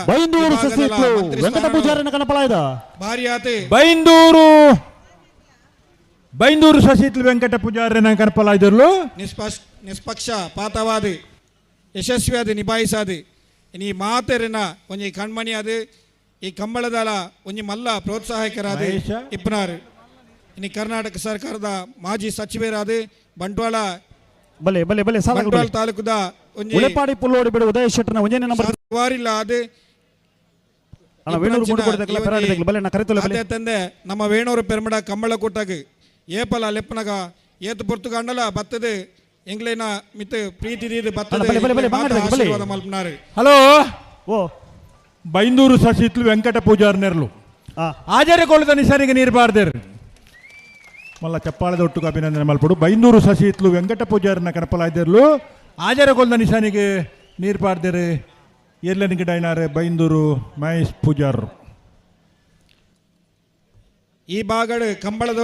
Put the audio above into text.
ಬೈಂದೂರು ಸಸಿತ್ಲು ವೆಂಕಟ ಪೂಜಾರನ ಕನಪಲಾಯ್ದ ಭಾರಿ ಆತೆ ಬೈಂದೂರು ಸಸಿತ್ಲು ವೆಂಕಟ ಪೂಜಾರನ ಕನಪಲಾಯ್ದರ್ಲು ನಿಷ್ಪಕ್ಷಪಾತವಾದಿ ಯಶಸ್ವಿಯಾದಿ ನಿಭಾಯಿಸಾದಿ ಇನಿ ಮಾತೆರಿನ ಒಂಜಿ ಕಣ್ಮಣಿ ಅದು ಈ ಕಂಬಳದಾಲ ಒಂಜಿ ಮಲ್ಲ ಪ್ರೋತ್ಸಾಹಕರಾದ ಇಪ್ಪನಾರು ಇನಿ ಕರ್ನಾಟಕ ಸರ್ಕಾರದ ಮಾಜಿ ಸಚಿವರಾದ ಬಂಟ್ವಾಳ ಬಲೆ ಬಲೆ ಬಲೆ ಬಂಟ್ವಾಳ ತಾಲೂಕದ ಒಂಜಿ ಉಳೆಪಾಡಿ ಪುಲ್ಲೋಡಿ ಬಿಡು ಉದಯ ಶೆಟ್ಟನ ಒಂಜನೇ ನಂಬರ್ ವಾರಿಲ್ಲ ಅದು ವೇಣೂರು ಮುಂಡುಕೊಡದಕ್ಕೆಲ್ಲ ಪೆರಾಡಿದಕ್ಕೆ ಬಲೆ ನಾ ಕರೆತೊಲೆ ಬಲೆ ತಂದೆ ನಮ್ಮ ವೇಣೂರು ಪೆರ್ಮಡ ಕಂಬಳ ಕೂಟಾಗ ಏಪಲ ಲೆಪ್ಪನಗ ಏತು ಪೊರ್ತುಗ ಅಂಡಲ ಬತ್ತದು ಎಂಗ್ಲೇನ ಮಿತ್ ಪ್ರೀತಿ ದೀದು ಬತ್ತದು ಮಲ್ಪನಾರು ಹಲೋ ಓ ಬೈಂದೂರು ಸಸಿತ್ಲು ವೆಂಕಟ ಪೂಜಾರ್ನೆರ್ಲು ಆಚಾರ್ಯ ಕೊಳದ ನಿಸರಿಗೆ ನೀರ್ಬಾರ್ದೇರು ಮಲ್ಲ ಚಪ್ಪಾಳದ ಒಟ್ಟಿಗೆ ಅಭಿನಂದನೆ ಮಲ್ಪಡು ಬೈಂದೂರು ಸಸಿತ್ಲು ವೆಂಕಟ ಪೂಜಾರನ ಕನಪಲಾಯ್ದಿರ್ಲು ಆಚಾರ್ಯ ಕೊಳದ ನಿಸಾನಿಗೆ ನೀರು ಪಾರ್ದೇರು ಎಲ್ಲನಿಗೆ ಡೈನಾರೆ ಬೈಂದೂರು ಮಹೇಶ್ ಪೂಜಾರ್ ಈ ಭಾಗಡು ಕಂಬಳದ